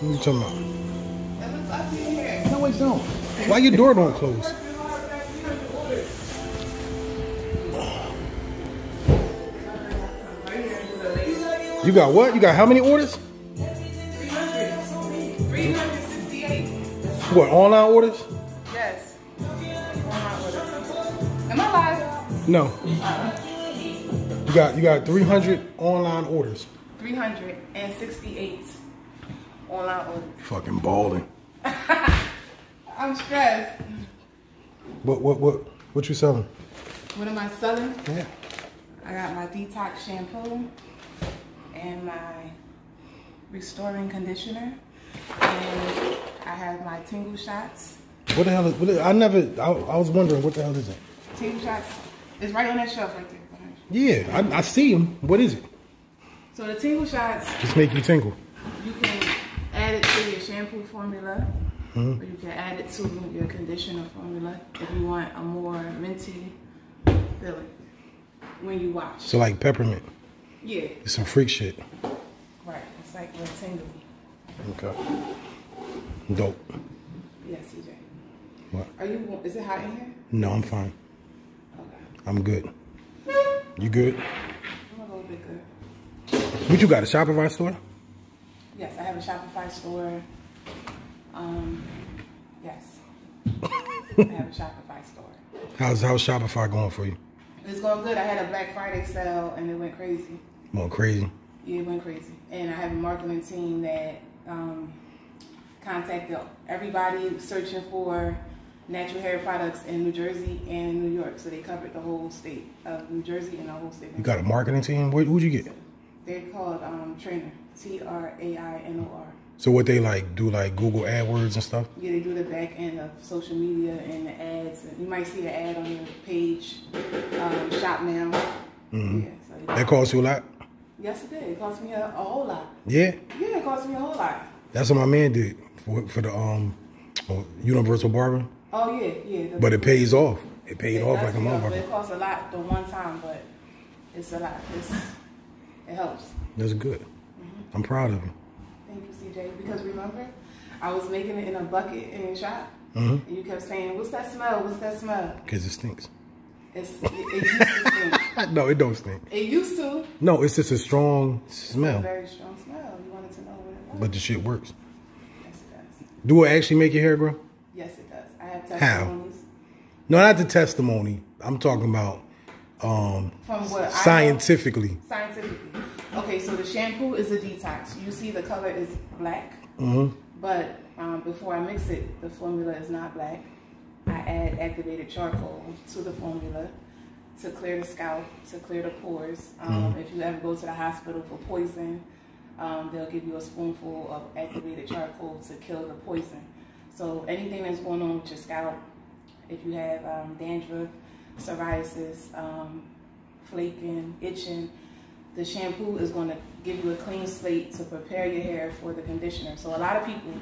What are you talking about? It looks up in here. No, it don't. Why your door don't close? You got what? You got how many orders? 368. What, online orders? Yes. Online orders. Am I live? No. You got 300 online orders. 368 online orders. Fucking balling. I'm stressed. What you selling? What am I selling? Yeah. I got my detox shampoo and my restoring conditioner, and I have my tingle shots. What the hell is? I was wondering what the hell is it? Tingle shots is right on that shelf right there. Yeah, I see them. What is it? So the tingle shots Just make you tingle. You can add it to your shampoo formula, or you can add it to your conditioner formula if you want a more minty feeling when you wash. So like peppermint. Yeah. It's some freak shit. Right. It's like real tingly. Okay. Dope. Yes, CJ. What? Is it hot in here? No, I'm fine. Okay. I'm good. You good? I'm a little bit good. What you got, a Shopify store? Yes, I have a Shopify store. Yes. I have a Shopify store. How's Shopify going for you? It's going good. I had a Black Friday sale and it went crazy. Going crazy? Yeah, it went crazy. And I have a marketing team that contacted everybody searching for natural hair products in New Jersey and New York. So they covered the whole state of New Jersey and the whole state. You got a marketing team? Who'd you get? They're called Trainer. TRAINOR. So what they like do, like Google AdWords and stuff? Yeah, they do the back end of social media and the ads. You might see an ad on your page, shop now. Mm-hmm. Yeah, so that cost you a lot? Yes, it did. It cost me a whole lot. Yeah? Yeah, it cost me a whole lot. That's what my man did for the Universal Barber. Oh, yeah, yeah. But it pays off. It paid off like a motherfucker. It costs a lot the one time, but it's a lot. It helps. That's good. I'm proud of you. Thank you, CJ. Because remember, I was making it in a bucket in the shop, and you kept saying, "What's that smell? What's that smell?" Because it stinks. It used to stink. No, it don't stink. It used to. No, it's just a strong smell. It's a very strong smell. You wanted to know what it was. But the shit works. Yes, it does. Do it actually make your hair grow? Yes, it does. I have testimonies. How? No, not the testimony. I'm talking about From what scientifically. Scientifically. Okay, so the shampoo is a detox. You see the color is black, but before I mix it, the formula is not black. I add activated charcoal to the formula to clear the scalp, to clear the pores. If you ever go to the hospital for poison, they'll give you a spoonful of activated charcoal to kill the poison. So anything that's going on with your scalp, if you have dandruff, psoriasis, flaking, itching, the shampoo is going to give you a clean slate to prepare your hair for the conditioner. So a lot of people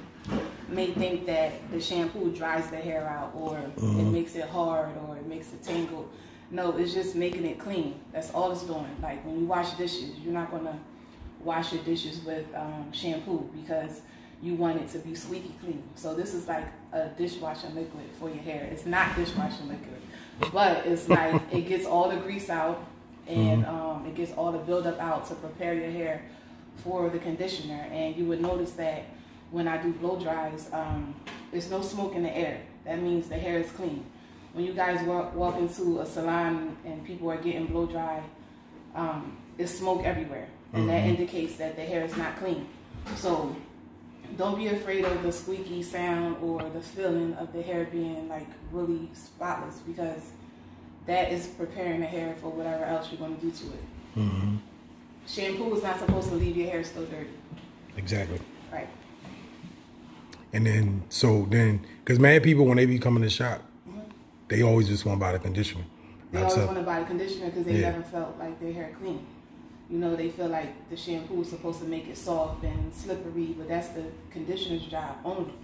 may think that the shampoo dries the hair out, or it makes it hard, or it makes it tangled. No, it's just making it clean. That's all it's doing. Like when you wash dishes, you're not going to wash your dishes with shampoo because you want it to be squeaky clean. So this is like a dishwashing liquid for your hair. It's not dishwashing liquid, but it's like it gets all the grease out, and it gets all the buildup out to prepare your hair for the conditioner. And you would notice that when I do blow dries, there's no smoke in the air. That means the hair is clean. When you guys walk into a salon and people are getting blow dry, there's smoke everywhere, and that indicates that the hair is not clean. So don't be afraid of the squeaky sound or the feeling of the hair being like really spotless, because that is preparing the hair for whatever else you're going to do to it. Shampoo is not supposed to leave your hair still dirty. Exactly. Right. And then, because mad people, when they be coming to shop, they always just want to buy the conditioner. They always want to buy the conditioner because they never felt like their hair clean. You know, they feel like the shampoo is supposed to make it soft and slippery, but that's the conditioner's job only.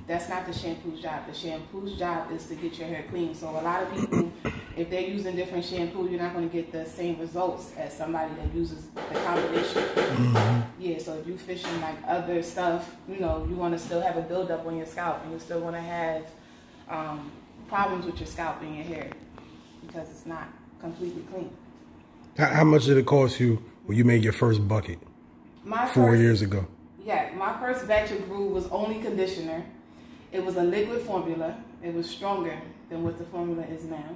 That's not the shampoo's job. The shampoo's job is to get your hair clean. So a lot of people if they're using different shampoo, you're not going to get the same results as somebody that uses the combination. Yeah, so if you fishing like other stuff, you know, you want to still have a buildup on your scalp, and you still want to have problems with your scalp and your hair because it's not completely clean. How much did it cost you when you made your first bucket 4 years ago? Yeah, my first batch of glue was only conditioner. It was a liquid formula. It was stronger than what the formula is now.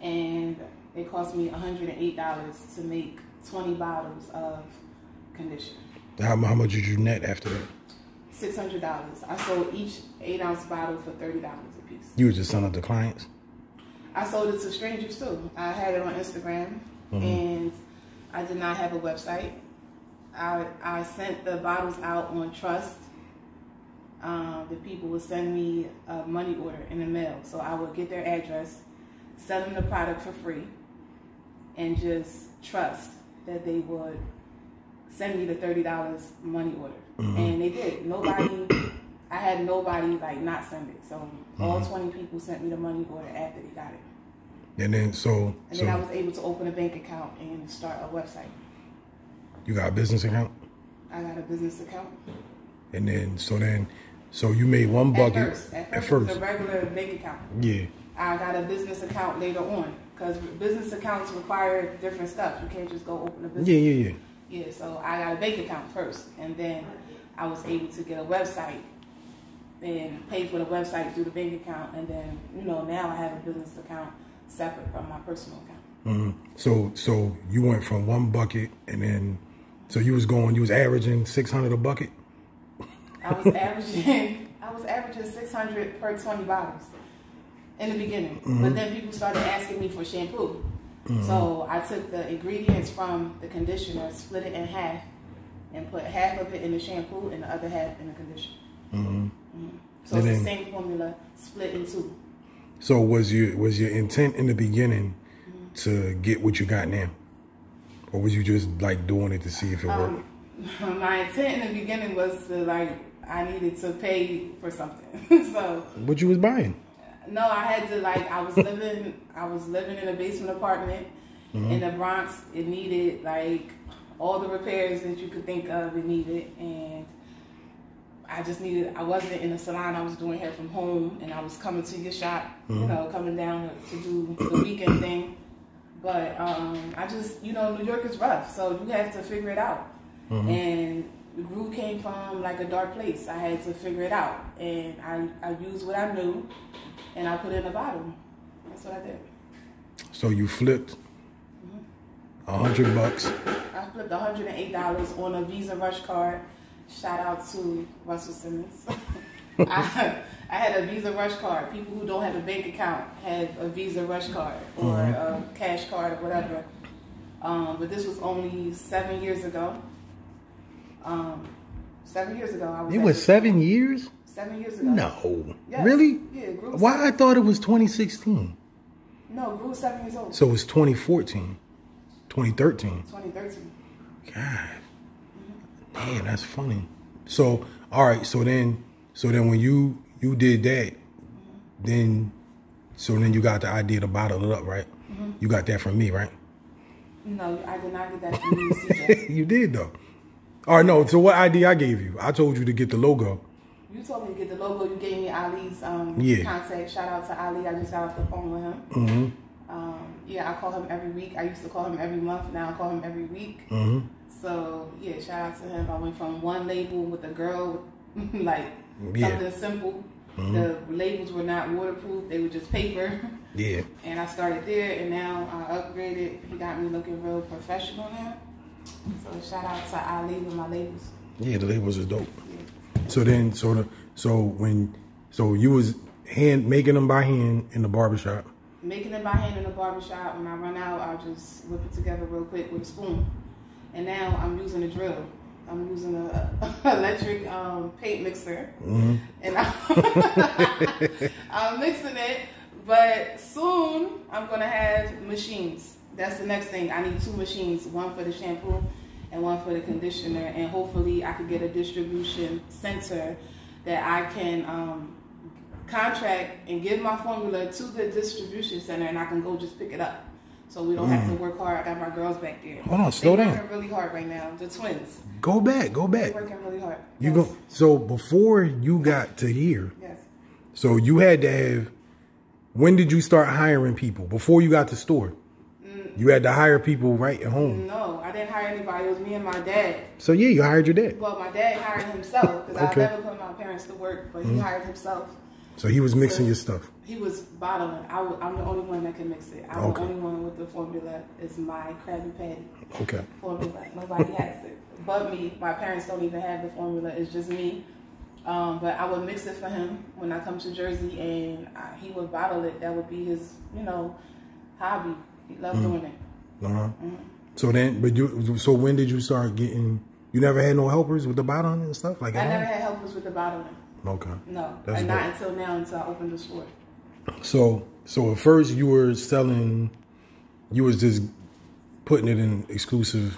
And it cost me $108 to make 20 bottles of conditioner. How much did you net after that? $600. I sold each 8-ounce bottle for $30 a piece. You were just selling it to clients? I sold it to strangers too. I had it on Instagram, and I did not have a website. I sent the bottles out on trust. The people would send me a money order in the mail. So I would get their address, send them the product for free, and just trust that they would send me the $30 money order. And they did. I had nobody like not send it. So all 20 people sent me the money order after they got it. And then then I was able to open a bank account and start a website. You got a business account? I got a business account. And then so you made one bucket at first. It was a regular bank account. Yeah. I got a business account later on because business accounts require different stuff. You can't just go open a business. Yeah, so I got a bank account first, and then I was able to get a website and pay for the website through the bank account, and then, you know, now I have a business account separate from my personal account. So you went from one bucket, and then so you was averaging $600 a bucket? I was averaging 600 per 20 bottles in the beginning. But then people started asking me for shampoo. So I took the ingredients from the conditioner, split it in half, and put half of it in the shampoo and the other half in the conditioner. So it's the same formula split in two. So was your intent in the beginning to get what you got now? Or was you just like doing it to see if it worked? My intent in the beginning was to I needed to pay for something. So what you was buying? No, I had to I was living in a basement apartment in the Bronx. It needed all the repairs that you could think of. It needed, and I wasn't in a salon. I was doing hair from home, and I was coming to your shop, you know, coming down to do the weekend thing. But New York is rough, so you have to figure it out. And the glue came from a dark place. I had to figure it out, and I used what I knew, and I put it in a bottle. That's what I did. So you flipped $100. I flipped $108 on a Visa Rush card. Shout out to Russell Simmons. I had a Visa Rush card. People who don't have a bank account have a Visa Rush card or a cash card or whatever. But this was only 7 years ago. 7 years ago. It was 7 years? 7 years ago. No. Yes. Really? Yeah. Why I thought it was 2016. No, Gru was 7 years old. So it was 2014, 2013. 2013. God. Man, that's funny. So, all right. So then when you did that, then you got the idea to bottle it up, right? You got that from me, right? No, I did not get that from you, CJ. You did though. All right, no. So what idea I gave you? I told you to get the logo. You told me to get the logo. You gave me Ali's contact. Shout out to Ali. I just got off the phone with him. I call him every week. I used to call him every month. Now I call him every week. So yeah, shout out to him. I went from one label with a girl, something simple. The labels were not waterproof. They were just paper. Yeah. And I started there, and now I upgraded. He got me looking real professional now. So shout out to Ali with my labels. Yeah, the labels is dope. Yeah. So then, so you was making them by hand in the barbershop. Making them by hand in the barbershop. When I run out, I'll just whip it together real quick with a spoon. And now I'm using a drill. I'm using an electric paint mixer. And I'm mixing it. But soon, I'm going to have machines. That's the next thing. I need 2 machines. One for the shampoo and one for the conditioner. And hopefully, I could get a distribution center that I can contract and give my formula to the distribution center, and I can go just pick it up. So we don't have to work hard. I got my girls back there. Hold on, slow down. They're working really hard right now. The twins. Go back. They're working really hard. You go. So before you got to here, yes. So you had to have. When did you start hiring people? Before you got to store, you had to hire people right at home. No, I didn't hire anybody. It was me and my dad. So yeah, you hired your dad. Well, my dad hired himself because Okay. I never put my parents to work, but he hired himself. So he was mixing your stuff. He was bottling. I'm the only one that can mix it. I'm the only one with the formula. It's my Krabby Patty formula. Nobody has it but me. My parents don't even have the formula. It's just me. But I would mix it for him when I come to Jersey, and he would bottle it. That would be his, hobby. He loved doing it. So then, so when did you start getting? You never had no helpers with the bottling and stuff like that. I never had helpers with the bottling. Okay. No, That's and not until now, until I opened the store. So at first you were selling, you was just putting it in exclusive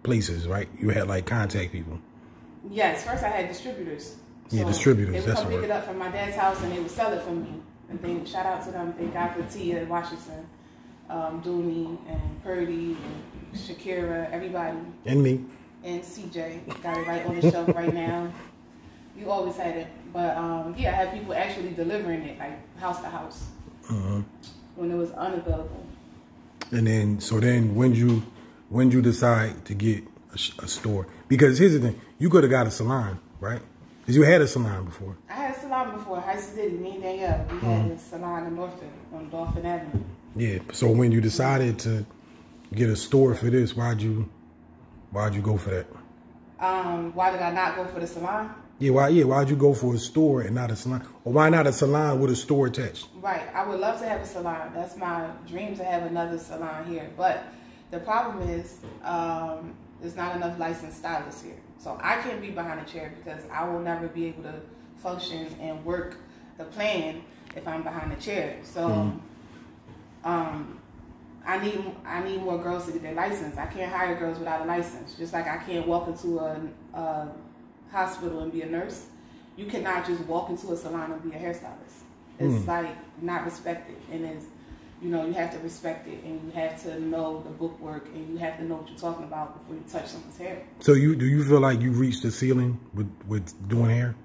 places, right? You had like contact people. Yes, first I had distributors. So yeah, distributors. They would that's come right. pick it up from my dad's house, and they would sell it for me. And then shout out to them. Thank God for Tia Washington, Dooney, and Purdy, and Shakira, everybody. And me. And CJ got it right on the shelf right now. You always had it, but yeah, I had people actually delivering it, like house to house, when it was unavailable. And then, so then, when you decide to get a store? Because here's the thing, you could have got a salon, right? Because you had a salon before. I had a salon before, High City, me and Danielle. We had a salon in Norfolk on Dolphin Avenue. Yeah. So when you decided to get a store for this, why'd you go for that? Why did I not go for the salon? Why'd you go for a store and not a salon? Or why not a salon with a store attached? Right. I would love to have a salon. That's my dream, to have another salon here. But the problem is there's not enough licensed stylists here. So I can't be behind a chair because I will never be able to function and work the plan if I'm behind a chair. So I need more girls to get their license. I can't hire girls without a license. Just like I can't walk into a hospital and be a nurse. You cannot just walk into a salon and be a hairstylist. It's like not respected, and it's, you have to respect it, and you have to know the book work, and you have to know what you're talking about before you touch someone's hair. So do you feel like you reached the ceiling with doing hair?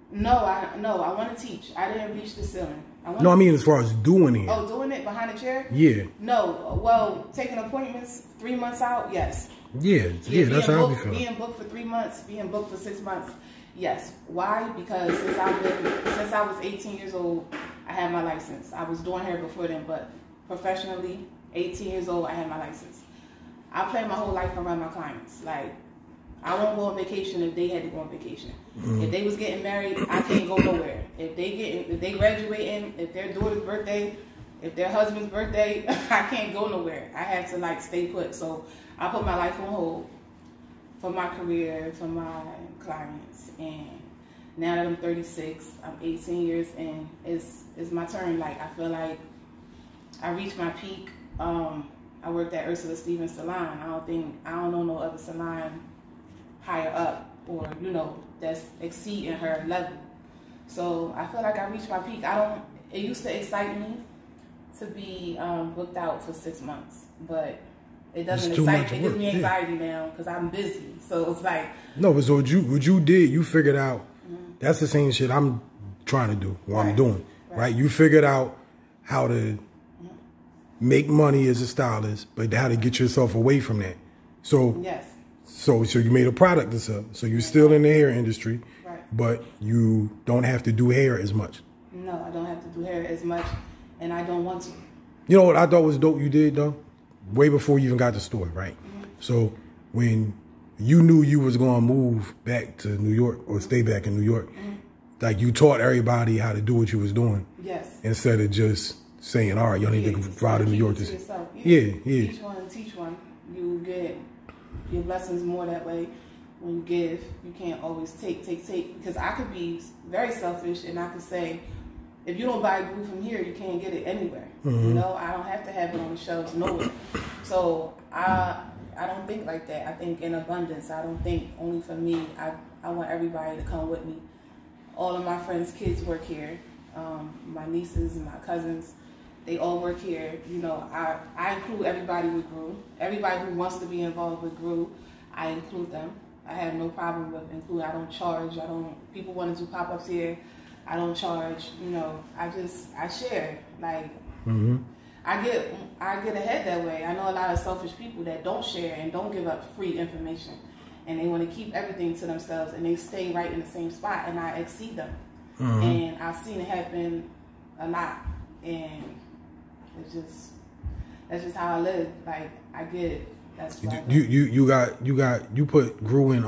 No, I want to teach. I didn't reach the ceiling. I mean as far as doing it. Oh, doing it behind a chair? Yeah. No, well, taking appointments 3 months out, yes. Yeah, that's how I feel. Being booked for 3 months, being booked for 6 months, yes. Why? Because since I was 18 years old, I had my license. I was doing hair before then, but professionally, 18 years old, I had my license. I planned my whole life around my clients. Like, I won't go on vacation if they had to go on vacation. If they was getting married, I can't go nowhere. If they graduating, if their daughter's birthday, if their husband's birthday, I can't go nowhere. I have to stay put. So I put my life on hold for my career, for my clients. And now that I'm 36, I'm 18 years in, it's my turn. I feel like I reached my peak. I worked at Ursula Stevens Salon. I don't know no other salon higher up or, that's exceeding her level. So I feel like I reached my peak. It used to excite me to be booked out for 6 months, but it doesn't excite me. It gives me anxiety now because I'm busy. So it's like... No, but so what you did, you figured out, that's the same shit I'm trying to do, what I'm doing, right? You figured out how to make money as a stylist, but how to get yourself away from that. So yes. So you made a product to sell. So you're still in the hair industry, but you don't have to do hair as much. No, I don't have to do hair as much, and I don't want to. You know what I thought was dope you did, though? Way before you even got the store, right? So when you knew you was going to move back to New York or stay back in New York, like you taught everybody how to do what you was doing. Yes. Instead of just saying, all right, y'all need to fly to New York. Teach one. You get your blessings more that way. When you give, you can't always take. Because I could be very selfish and I could say, if you don't buy glue from here, you can't get it anywhere. I don't have to have it on the shelves nowhere. So I don't think like that. I think in abundance. I don't think only for me. I want everybody to come with me. All of my friends' kids work here. my nieces and my cousins, they all work here. You know, I include everybody with GRU. Everybody who wants to be involved with GRU, I include them. I have no problem with including. I don't charge. People want to do pop-ups here. I don't charge. You know, I share. Like, I get ahead that way. I know a lot of selfish people that don't share and don't give up free information, and they want to keep everything to themselves, and they stay right in the same spot, and I exceed them. And I've seen it happen a lot, and that's just how I live. Like, I get it. That's what you put GRU in.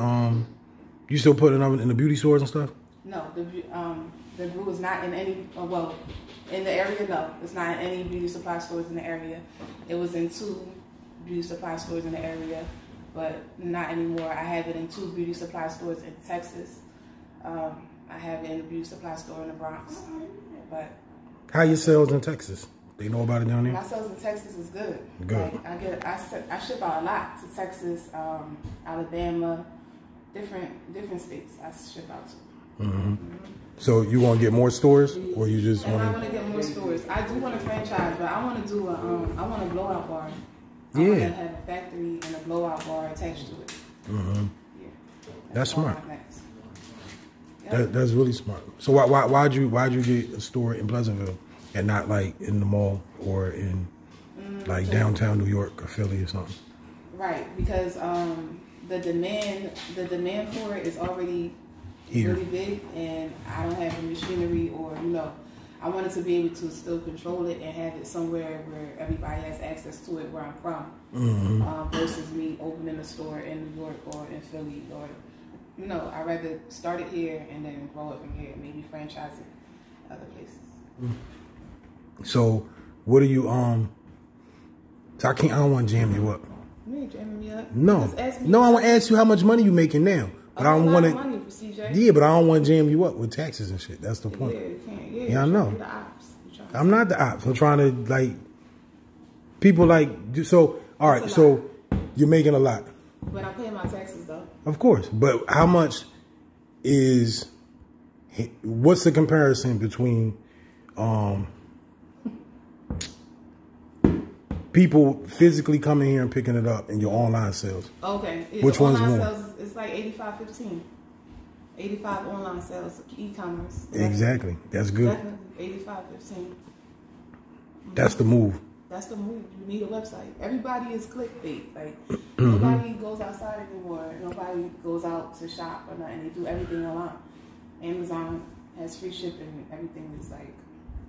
You still put it in the beauty stores and stuff? No, the GRU is not in any. Well, in the area, no, it's not in any beauty supply stores in the area. It was in 2 beauty supply stores in the area, but not anymore. I have it in 2 beauty supply stores in Texas. I have it in a beauty supply store in the Bronx. But how your sales in Texas? They know about it down there? My sales in Texas is good. Good. Like, I ship out a lot to Texas, Alabama, different states I ship out to. So you want to get more stores, or you just want to? I want to get more stores. I do want to franchise, but I want to do I want a blowout bar. Yeah. I want to have a factory and a blowout bar attached to it. Yeah. That's smart. That's really smart. So why'd you get a store in Pleasantville and not like in the mall or in like downtown New York or Philly or something? Right, because the demand for it is already really big, and I don't have the machinery, or I wanted to be able to still control it and have it somewhere where everybody has access to it where I'm from, versus me opening a store in New York or in Philly, or I'd rather start it here and then grow it from here, maybe franchise it other places. So what do you so I don't want to jam you up. You ain't jamming me up. No, I want to ask you how much money you making now. But I don't want to. Yeah, but I don't want to jam you up with taxes and shit. That's the point. Yeah, you can't. Yeah, I know. The ops. I'm not the ops. I'm trying to like people like so. All right, so you're making a lot. But I'm paying my taxes though. Of course, but how much is? What's the comparison between people physically coming here and picking it up and your online sales? Okay. Which one's more? Sales, it's like 85-15. 85 online sales, e-commerce. Exactly. That's good. Definitely 85-15. That's the move. That's the move. You need a website. Everybody is clickbait. Like, nobody goes outside anymore. Nobody goes out to shop or nothing. They do everything online. Amazon has free shipping. Everything is like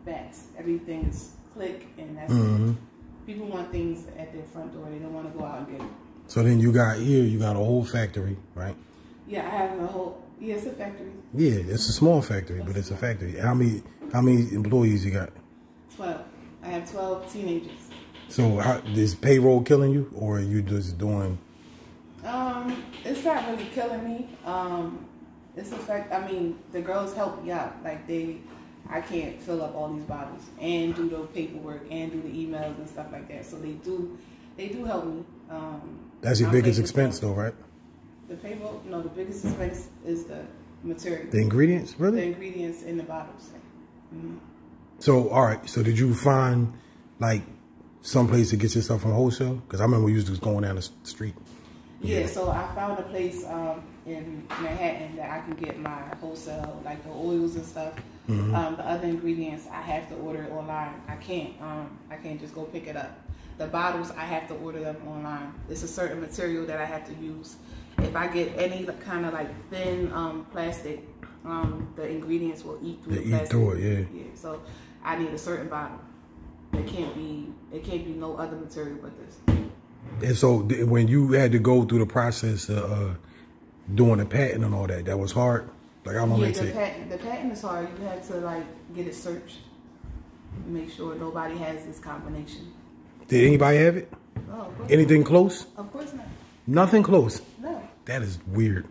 fast. Everything is click, and that's it. People want things at their front door. They don't want to go out and get it. So then you got a whole factory, right? Yeah, I have a whole. Yeah, it's a factory. Yeah, it's a small factory, but it's a factory. How many employees you got? 12. I have 12 teenagers. So is payroll killing you, or are you just doing? It's not really killing me. It's a fact. I mean, the girls help me out. Like I can't fill up all these bottles and do the paperwork and do the emails and stuff like that. So they do help me. That's your biggest expense, though, right? The payroll? No, the biggest expense is the material. The ingredients, really? The ingredients in the bottles. So, all right. So, did you find like some place to get your stuff from Wholesale? Because I remember you was just going down the street. Yeah. So I found a place in Manhattan that I can get my Wholesale, like the oils and stuff. The other ingredients I have to order online. I can't just go pick it up. The bottles I have to order them online. It's a certain material that I have to use. If I get any kind of like thin plastic, the ingredients will eat through the plastic. Eat through it, yeah. So I need a certain bottle. It can't be no other material but this. And so when you had to go through the process of doing the patent and all that was hard. Like how long did it take? The patent is hard. You have to like get it searched, make sure nobody has this combination. Did anybody have it? Oh, anything close? Of course not. Nothing close? No. That is weird.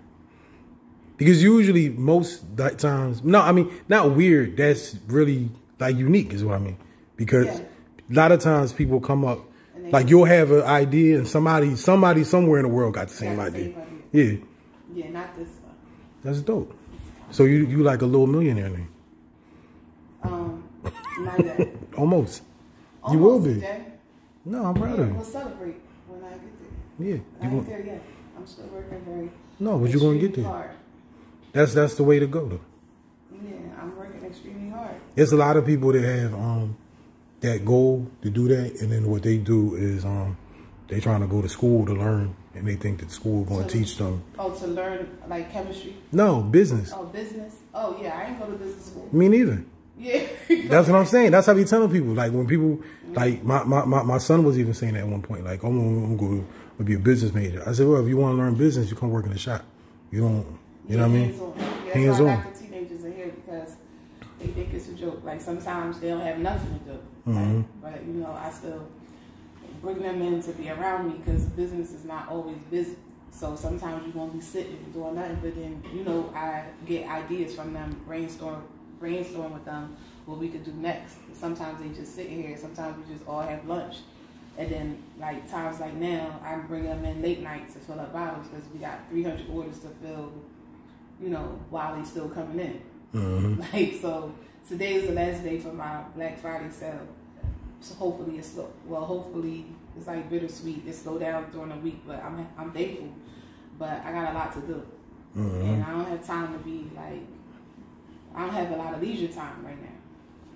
Because usually most times, no, I mean, not weird. That's really like unique is what I mean. Because a lot of times people come up, like you'll have an idea and somebody somewhere in the world got the same idea. Yeah. Yeah, not this stuff. That's dope. So you like a little millionaire name. Not yet. Almost. You will be. No, I'm proud of you. We'll celebrate when I get there. Yeah. I ain't there yet. I'm still working very. No, but you're gonna get there. Hard. That's the way to go, though. Yeah, I'm working extremely hard. There's a lot of people that have that goal to do that, and then what they do is they trying to go to school to learn, and they think that school is going to teach them. Oh, to learn like chemistry? No, business. Oh, business? Oh, yeah, I ain't go to business school. Me neither. Yeah. That's what I'm saying. That's how I be telling people. Like when people, like my son was even saying that at one point, like, I'm going to be a business major. I said, well, if you want to learn business, you come work in the shop. You don't, you know what I mean? Hands on. I like the teenagers in here because they think it's a joke. Like sometimes they don't have nothing to do. Like, but, you know, I still bring them in to be around me because business is not always busy. So sometimes you won't be sitting and doing nothing, but then, you know, I get ideas from them, brainstorm with them what we could do next. Sometimes they just sit here. Sometimes we just all have lunch. And then, like, times like now, I'm bringing them in late nights to fill up bottles because we got 300 orders to fill, you know, while they still coming in. Like, so today is the last day for my Black Friday sale. So hopefully it's slow. Well, hopefully it's like bittersweet. It slowed down during the week, but I'm thankful. But I got a lot to do. And I don't have time to be like, I don't have a lot of leisure time right now.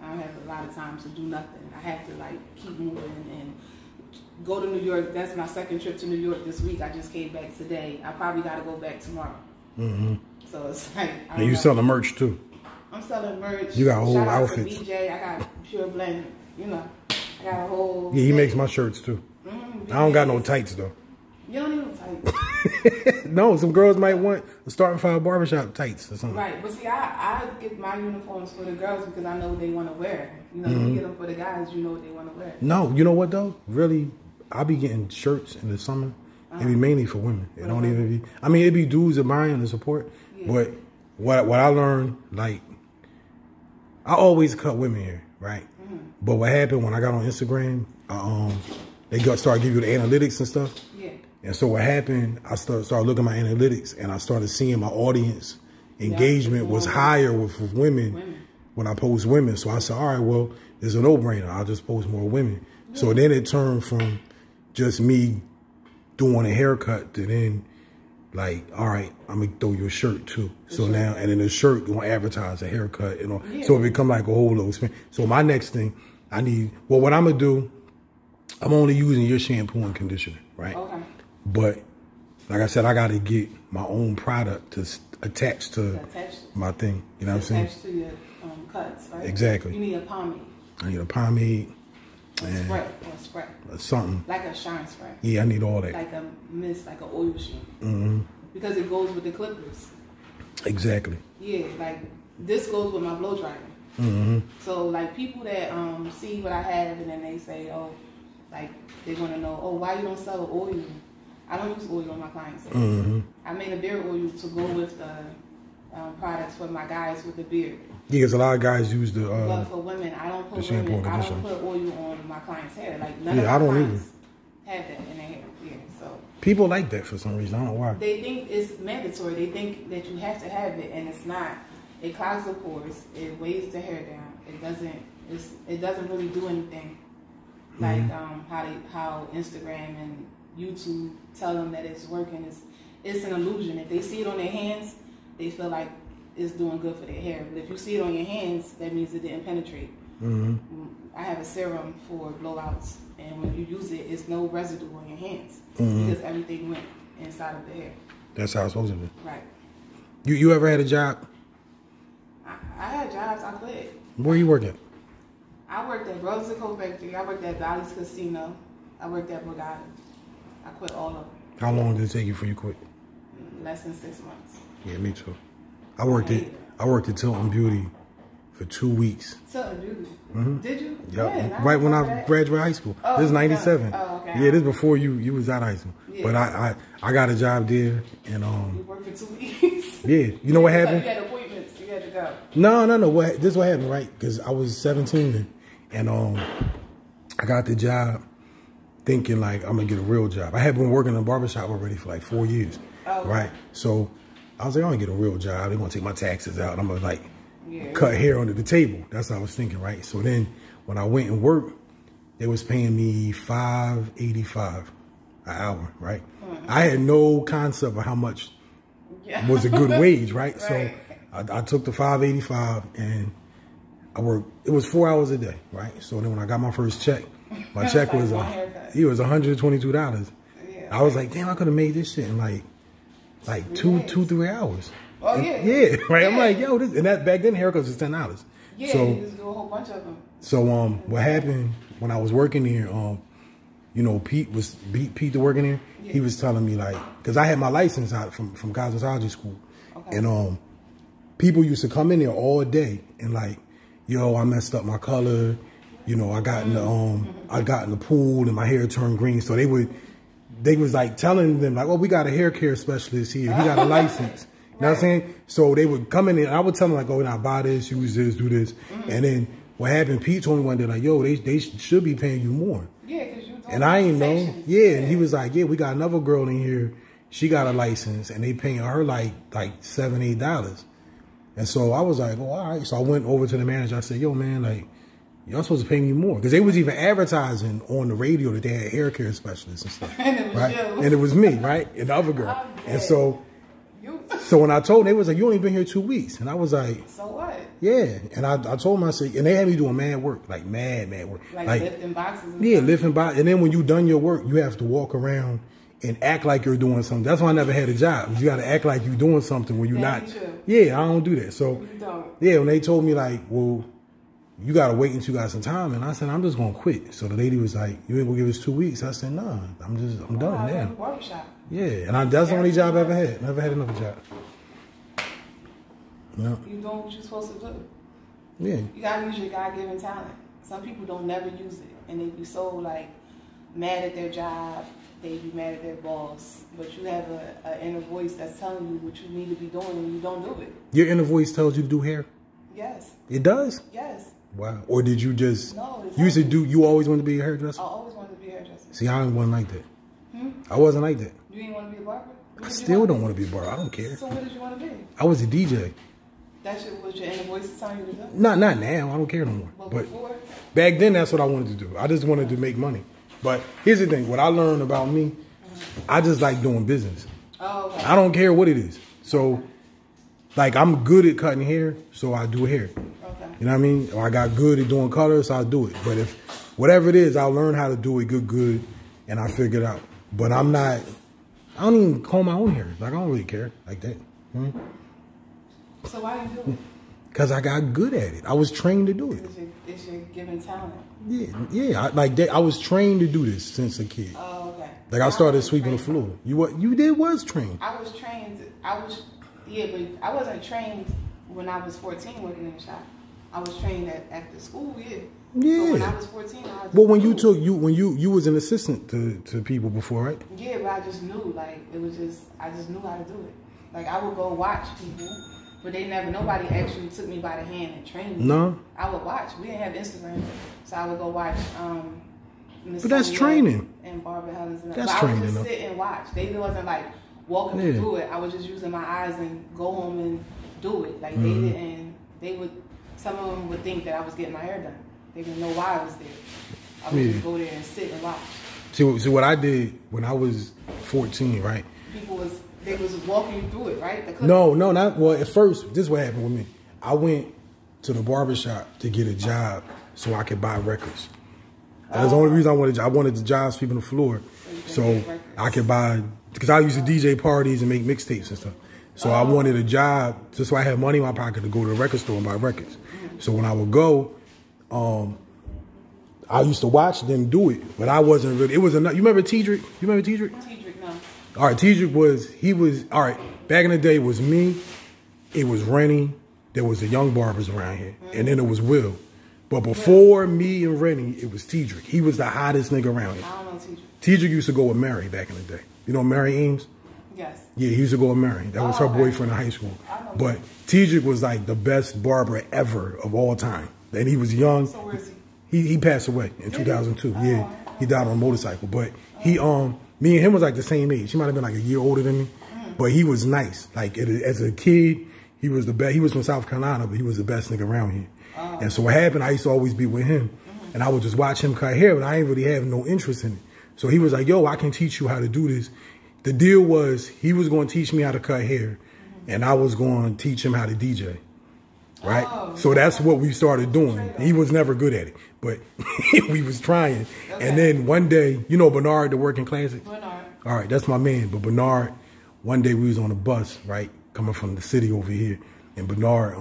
I don't have a lot of time to do nothing. I have to like keep moving and go to New York. That's my second trip to New York this week. I just came back today. I probably got to go back tomorrow. So it's like. And you selling merch too? I'm selling merch. You got whole Shout out outfits. to BJ. I got Pure Blend. You know, I got a whole. Yeah, he makes my shirts too. I don't got no tights though. You don't need no tights. No, some girls might want a starting file barbershop tights or something. Right, but see, I get my uniforms for the girls because I know what they want to wear. You know, you get them for the guys, you know what they want to wear. No, you know what though? Really, I be getting shirts in the summer. It be mainly for women. It don't even be. I mean, it be dudes admiring and support. Yeah. But what I learned, like, I always cut women hair, right? But what happened when I got on Instagram, they started giving you the analytics and stuff. Yeah. And so what happened, I started looking at my analytics, and I started seeing my audience engagement was higher with women when I post women. So I said, all right, well, it's a no-brainer. I'll just post more women. Yeah. So then it turned from just me doing a haircut to then, like, all right, I'm going to throw you a shirt too. So now, and then the shirt going to advertise a haircut. You know? Yeah. So it become like a whole little spin. So my next thing, what I'm going to do, I'm only using your shampoo and conditioner, right? Okay. But like I said, I got to get my own product to attach to my thing. You know what I'm saying? Attach to your cuts, right? Exactly. You need a pomade. I need a pomade. A spray. Something. Like a shine spray. Yeah, I need all that. Like a mist, like an oil sheen. Because it goes with the clippers. Exactly. Yeah, like this goes with my blow dryer. So like people that see what I have and then they say, oh, like they want to know, oh, why you don't sell oil? I don't use oil on my clients. I made a beard oil to go with the products for my guys with the beard. Yeah, because a lot of guys use the. But for women, I don't put I don't put oil on my clients' hair. Like none of my clients have that in their hair. Yeah, so people like that for some reason. I don't know why. They think it's mandatory. They think that you have to have it, and it's not. It clogs the pores. It weighs the hair down. It doesn't really do anything. Like how Instagram and YouTube tell them that it's working. It's an illusion. If they see it on their hands, they feel like it's doing good for their hair. But if you see it on your hands, that means it didn't penetrate. I have a serum for blowouts, and when you use it, it's no residue on your hands because everything went inside of the hair. That's how it's supposed to be. Right. You ever had a job? I had jobs. I quit. Where you working? I worked at Rose & Co Factory. I worked at Bally's Casino. I worked at Bugatti. I quit all of them. How long did it take you before you quit? Less than 6 months. Yeah, me too. I worked at Tilton Beauty for 2 weeks. Tilton Beauty? Did you? Yep. Right when I graduated high school. This is 97. Oh, okay. Yeah, this is before you was out of high school. Yeah. But I got a job there, and You worked for 2 weeks? Yeah. You know what happened? You had appointments. You had to go. No. This is what happened, right? Because I was 17 then. And I got the job thinking like I'm gonna get a real job. I had been working in a barber shop already for like 4 years, right? So I was like, I'm gonna get a real job. They're gonna take my taxes out. I'm gonna like cut hair under the table. That's what I was thinking, right? So then when I went and worked, they was paying me $5.85 an hour, right? I had no concept of how much was a good wage, right? So I took the $5.85 and I worked. It was 4 hours a day, right? So then when I got my first check, my check was $122. I was like, damn, I could have made this shit in like 3 hours. Oh right? Yeah. I'm like, yo, this, and that back then haircuts was $10. Yeah, so, you just do a whole bunch of them. So what happened when I was working there? You know, Pete the working there. Yeah. He was telling me like, because I had my license out from cosmetology school, and people used to come in there all day and like, yo, I messed up my color. You know, I got in the pool and my hair turned green. So they was like telling them like, oh, we got a hair care specialist here. He got a license. You know what I'm saying? So they would come in and I would tell them like, oh, now buy this, use this, do this. And then what happened, Pete told me one day like, yo, they should be paying you more. Yeah, because you doing and I ain't know. Yeah, and he was like, yeah, we got another girl in here. She got a license and they paying her like $7, $8. And so I was like, oh, all right. So I went over to the manager. I said, yo, man, like, y'all supposed to pay me more. Because they was even advertising on the radio that they had hair care specialists and stuff. And it was right? you. And it was me, right? And the other girl. And so when I told them, they was like, you only been here 2 weeks. And I was like, so what? Yeah. And I told them, I said, and they had me doing mad work, like mad work. Like lifting boxes and stuff. Lifting boxes. And then when you done your work, you have to walk around and act like you're doing something. That's why I never had a job. You got to act like you're doing something when you're not. Yeah, I don't do that. So, yeah, when they told me like, well, you got to wait until you got some time. And I said, I'm just going to quit. So the lady was like, you ain't going to give us 2 weeks? I said, nah, I'm done now. Barber Shop. Yeah, and that's the only job I ever had. Never had another job. Yeah. You doing what you're supposed to do. Yeah. You got to use your God-given talent. Some people don't never use it. And they be so like mad at their job. They be mad at their boss. But you have an inner voice that's telling you what you need to be doing and you don't do it. Your inner voice tells you to do hair? Yes. It does? Yes. Wow. Or did you just... No. You always wanted to be a hairdresser? I always wanted to be a hairdresser. See, I wasn't like that. I wasn't like that. You didn't want to be a barber? I still don't want to be a barber. I don't care. So what did you want to be? I was a DJ. That's what your inner voice is telling you to do? Not now. I don't care no more. But before? Back then, that's what I wanted to do. I just wanted to make money. But here's the thing. What I learned about me, I just like doing business. Oh, okay. I don't care what it is. So, like, I'm good at cutting hair, so I do hair. Okay. You know what I mean? Or I got good at doing colors, so I do it. But if whatever it is, I'll learn how to do it good, and I figure it out. But I don't even comb my own hair. Like, I don't really care like that. So why do you do it? Because I got good at it. I was trained to do it. It's your given talent. Yeah. I was trained to do this since a kid. Oh, okay. Like I started sweeping the floor. You was trained. I was trained. But I wasn't trained when I was 14 working in the shop. I was trained at the school. Yeah. But when I was 14, I was. Well, when you was an assistant to people before, right? Yeah, but I just knew I just knew how to do it. Like I would go watch people. But nobody actually took me by the hand and trained me. No. I would watch. We didn't have Instagram. So I would go watch. But that's training. And Barber Shop. That's training. I would just sit and watch. They wasn't like walking me through it. I was just using my eyes and go home and do it. Like some of them would think that I was getting my hair done. They didn't know why I was there. I would just go there and sit and watch. See what I did when I was 14, right? They was walking you through it, right? No, not well. At first, this is what happened with me. I went to the barber shop to get a job so I could buy records. That's the only reason I wanted the job sweeping the floor, so I could buy, because I used to DJ parties and make mixtapes and stuff. So I wanted a job just so I had money in my pocket to go to the record store and buy records. So when I would go, I used to watch them do it, but I wasn't really. It was enough. You remember T-Drick? T-Drick, no. All right, T-Drick was all right. Back in the day, it was me, it was Rennie, there was the young barbers around here, and then it was Will. But before me and Rennie, it was T-Drick. He was the hottest nigga around here. I don't know T-Drick. T-Drick used to go with Mary back in the day. You know Mary Eames? Yes. Yeah, he used to go with Mary. That was her boyfriend in high school. But T-Drick was like the best barber ever of all time. And he was young. So where is he? He passed away in 2002. Yeah, he died on a motorcycle. But me and him was like the same age. He might have been like a year older than me, but he was nice. Like as a kid, he was the best. He was from South Carolina, but he was the best nigga around here. And so what happened, I used to always be with him. And I would just watch him cut hair, but I ain't really have no interest in it. So he was like, yo, I can teach you how to do this. The deal was he was going to teach me how to cut hair, and I was going to teach him how to DJ. Right? So that's what we started doing. He was never good at it, but we was trying. And then one day, you know Bernard, the Working Classic? Bernard. All right, that's my man. But Bernard, one day we was on a bus, right, coming from the city over here. And Bernard,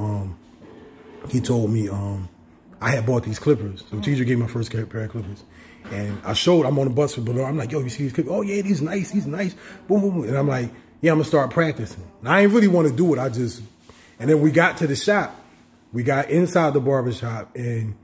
he told me I had bought these clippers. So teacher gave me my first pair of clippers. And I'm on the bus with Bernard. I'm like, yo, you see these clippers? Oh, yeah, these nice. Boom, boom, boom. And I'm like, yeah, I'm going to start practicing. And I ain't really want to do it. And then we got to the shop. We got inside the barber shop, and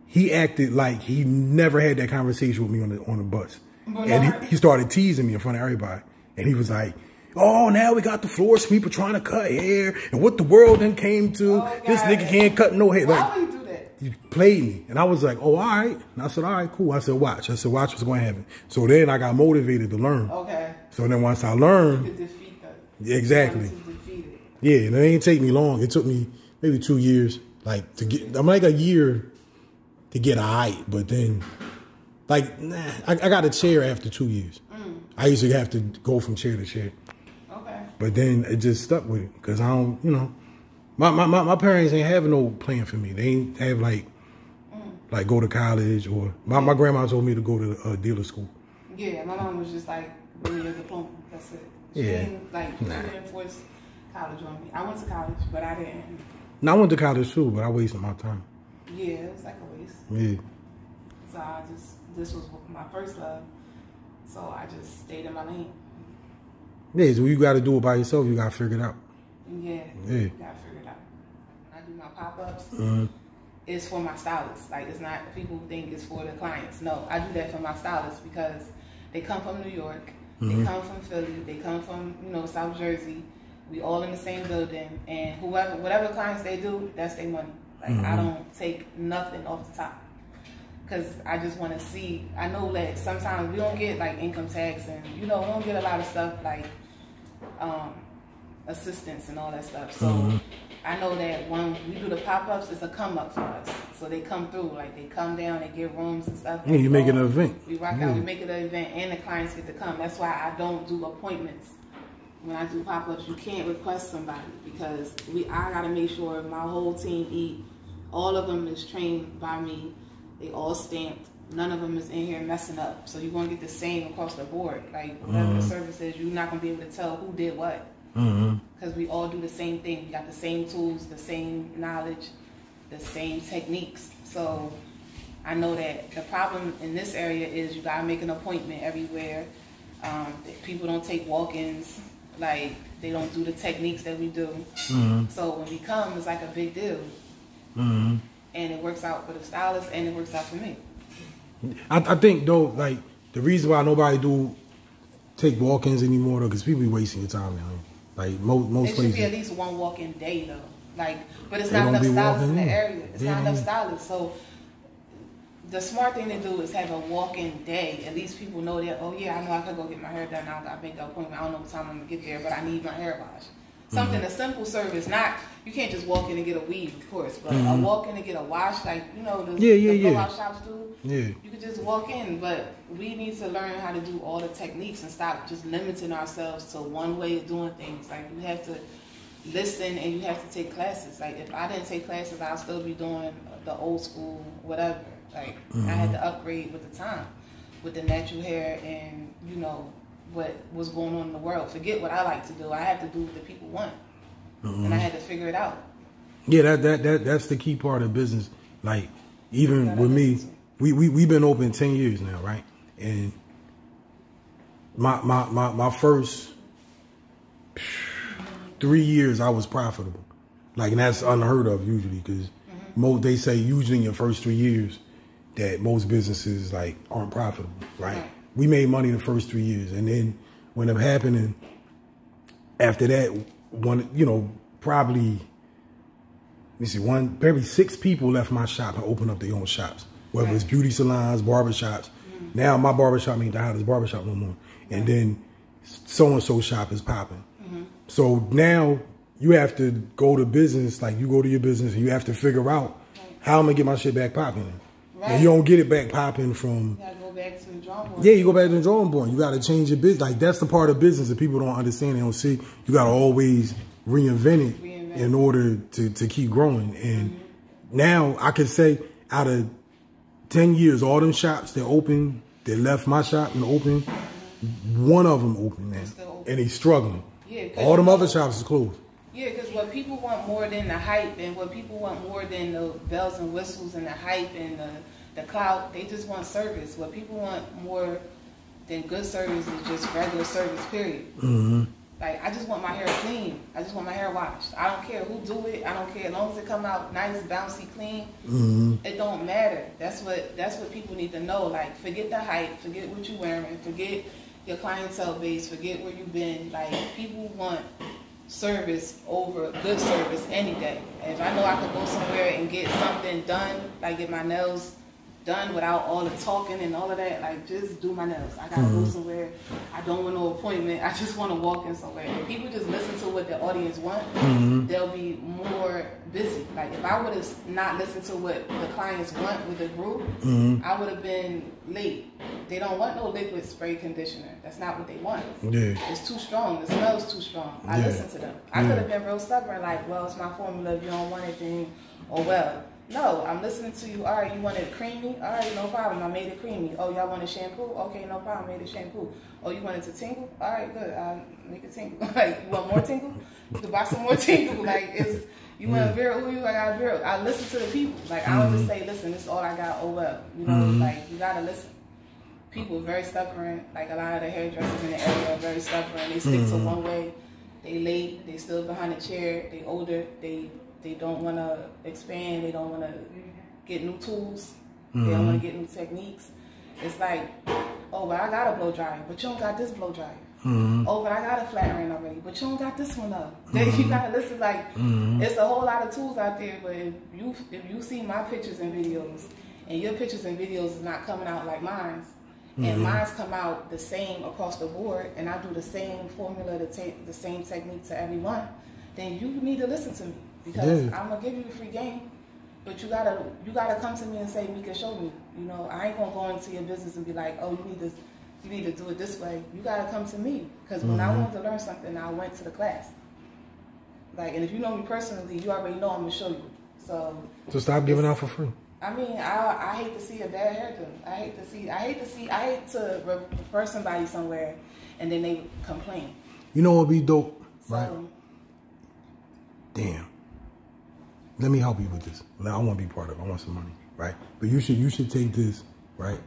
he acted like he never had that conversation with me on the bus. And he started teasing me in front of everybody. And he was like, oh, now we got the floor sweeper trying to cut hair, and what the world then came to. This nigga can't cut no hair. Why would you do that? He played me. And I was like, oh, all right. And I said, all right, cool. I said, watch. Watch what's going to happen. So then I got motivated to learn. Okay. So then once I learned. You could defeat that. Exactly. Yeah, and it ain't take me long. It took me maybe 2 years, like to get. I'm like a year to get a height, but then, like, I got a chair after 2 years. I used to have to go from chair to chair. Okay. But then it just stuck with it because I don't, you know, my parents ain't having no plan for me. They ain't have like go to college or my grandma told me to go to dealer school. Yeah, my mom was just like, bring your diploma. That's it. She didn't, like, she didn't force college on me. I went to college, but I didn't. No, I went to college too, but I wasted my time. Yeah, it was like a waste. Yeah. So this was my first love. So I just stayed in my lane. Yeah, so you got to do it by yourself. You got to figure it out. Yeah. You got to figure it out. When I do my pop-ups, it's for my stylists. Like, it's not, people think it's for the clients. No, I do that for my stylists because they come from New York. They come from Philly. They come from, you know, South Jersey. We all in the same building, and whatever clients they do, that's their money. Like, I don't take nothing off the top, because I just want to see. I know that sometimes we don't get like income tax, and you know we don't get a lot of stuff like assistance and all that stuff. So I know that when we do the pop-ups, it's a come up for us. So they come through, like they come down, they get rooms and stuff. Yeah, you make it an event. We rock out, we make it an event, and the clients get to come. That's why I don't do appointments. When I do pop-ups, you can't request somebody because I gotta make sure my whole team eat. All of them is trained by me. They all stamped. None of them is in here messing up. So you're gonna get the same across the board. Like whatever the service is, you're not gonna be able to tell who did what. Because we all do the same thing. We got the same tools, the same knowledge, the same techniques. So I know that the problem in this area is you gotta make an appointment everywhere. People don't take walk-ins. Like, they don't do the techniques that we do. So when we come, it's like a big deal. And it works out for the stylist, and it works out for me. I think, though, like, the reason why nobody do take walk-ins anymore, though, because people be wasting your time now. Like, most places. It should be at least one walk-in day, though. Like, but it's not enough stylists in the area. It's not enough stylists. So the smart thing to do is have a walk-in day. At least people know that, oh yeah, I know I could go get my hair done. I got to make an appointment. I don't know what time I'm going to get there, but I need my hair washed. Something, a simple service. Not, you can't just walk in and get a weave, of course, but a walk in and get a wash, like, you know, the blowout shops do. Yeah. You can just walk in, but we need to learn how to do all the techniques and stop just limiting ourselves to one way of doing things. Like, you have to listen and you have to take classes. Like, if I didn't take classes, I'll still be doing the old school, whatever. Like, I had to upgrade with the time, with the natural hair and, you know, what was going on in the world. Forget what I like to do. I had to do what the people want. And I had to figure it out. Yeah, that's the key part of business. Like, even with me, we've been open 10 years now, right? And my first 3 years, I was profitable. Like, and that's unheard of usually, because they say usually in your first 3 years, that most businesses like aren't profitable, right? We made money the first 3 years, and then when it happened, after that, probably 6 people left my shop and opened up their own shops, whether it's beauty salons, barber shops. Now my barber shop ain't the hottest barber shop no more, and then so and so shop is popping. So now you have to go to business, like you go to your business and you have to figure out how I'm gonna get my shit back popping. Right. And you don't get it back popping from. You gotta go back to the drawing board. Yeah, you go back to the drawing board. You gotta change your business. Like that's the part of business that people don't understand. They don't see. You gotta always reinvent it in order to keep growing. And now I could say out of 10 years, all them shops that open, that left my shop and open, one of them open now, and he's struggling. Yeah, all them other shops is closed. Yeah, because what people want more than the hype, and what people want more than the bells and whistles and the hype and the clout, they just want service. What people want more than good service is just regular service, period. Like, I just want my hair clean. I just want my hair washed. I don't care who do it. I don't care. As long as it come out nice, bouncy, clean, it don't matter. That's what people need to know. Like, forget the hype. Forget what you're wearing. Forget your clientele base. Forget where you've been. Like, people want service over good service any day. And if I know I could go somewhere and get something done, like get my nails done without all the talking and all of that, like just do my nails. I gotta go somewhere. I don't want no appointment. I just want to walk in somewhere. If people just listen to what the audience want, they'll be more busy. Like if I would have not listened to what the clients want with the group, I would have been late. They don't want no liquid spray conditioner. That's not what they want. Yeah. It's too strong. The smell's too strong. I listen to them. I could have been real stubborn, like, well, it's my formula. If you don't want it, then, oh well. No, I'm listening to you. All right, you want it creamy? All right, no problem. I made it creamy. Oh, y'all want a shampoo? Okay, no problem. I made a shampoo. Oh, you want it to tingle? All right, good. I'll make it tingle. Like, you want more tingle? You can buy some more tingle. Like, you want a Vera Uyu? I got a Vera. I listen to the people. Like, I don't just say, listen, this is all I got. Oh, well. You know, like, you got to listen. People are very stubborn. Like, a lot of the hairdressers in the area are very stubborn. They stick to one way. They late. They still behind a chair. They older. They don't want to expand. They don't want to get new tools. They don't want to get new techniques. It's like, oh, but I got a blow dryer, but you don't got this blow dryer. Oh, but I got a flat iron already, but you don't got this one up. You got to listen. Like, it's a whole lot of tools out there. But if you see my pictures and videos, and your pictures and videos is not coming out like mine, and mine's come out the same across the board, and I do the same formula, the same technique to everyone, then you need to listen to me. Because I'm gonna give you a free game, but you gotta come to me and say, Mika, show me. You know, I ain't gonna go into your business and be like, oh, you need to do it this way. You gotta come to me, because when I wanted to learn something, I went to the class. Like, and if you know me personally, you already know I'm gonna show you. So stop giving out for free. I mean, I hate to see a bad hairdo. I hate to refer somebody somewhere and then they complain. You know what would be dope, right? Damn. Let me help you with this. I want to be part of it. I want some money, right? But you should take this, right?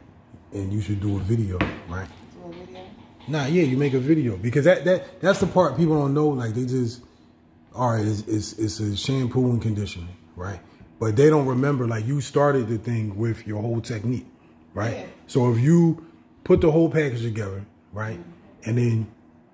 And you should do a video, right? Do a video? Nah, yeah, you make a video, because that's the part people don't know. Like, they just, all right, it's a shampoo and conditioner, right? But they don't remember, like, you started the thing with your whole technique, right? Yeah. So if you put the whole package together, right? And then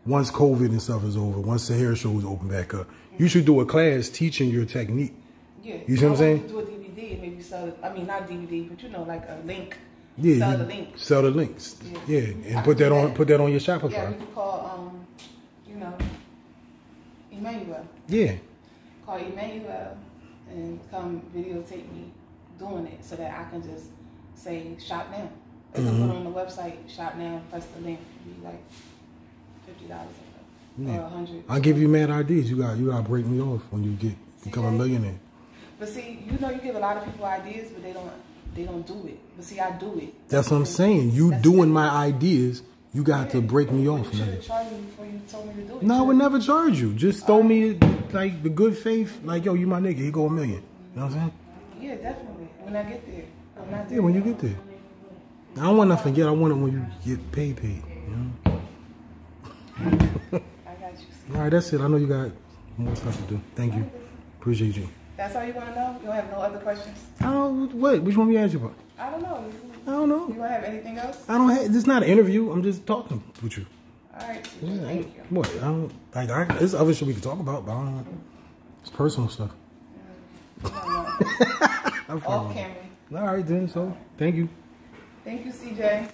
once COVID and stuff is over, once the hair shows open back up, you should do a class teaching your technique. Yeah. You see what I'm saying? Do a DVD and maybe sell it. I mean, not DVD, but you know, like a link. Yeah. Sell the links. Sell the links. Yeah. And put that on your Shopify. Yeah, you could call, Emmanuel. Yeah. Call Emmanuel and come videotape me doing it so that I can just say shop now. They can put on the website, shop now, press the link. It'd be like $50 or $100. I'll give you mad ideas. You gotta break me off when you become a millionaire. But see, you give a lot of people ideas, but they don't do it. But see, I do it. That's what I'm saying. You doing my ideas, you got to break me off. You should have charged me before you told me to do it. No, I would never charge you. Just throw me, like, the good faith, like, yo, you my nigga, here go $1 million. You know what I'm saying? Yeah, definitely. When I get there. I'm not there. Yeah, when you get there. I don't want to forget. I want it when you get paid, you know? I got you. All right, that's it. I know you got more stuff to do. Thank you. Appreciate you. That's all you want to know? You don't have no other questions? What? Which one we asked you about? I don't know. I don't know. You don't have anything else? I don't have. This is not an interview. I'm just talking with you. All right. Yeah, thank you. What? I don't like. There's other shit we can talk about, but I don't know. It's personal stuff. Off camera. All right then. So thank you. Thank you, CJ.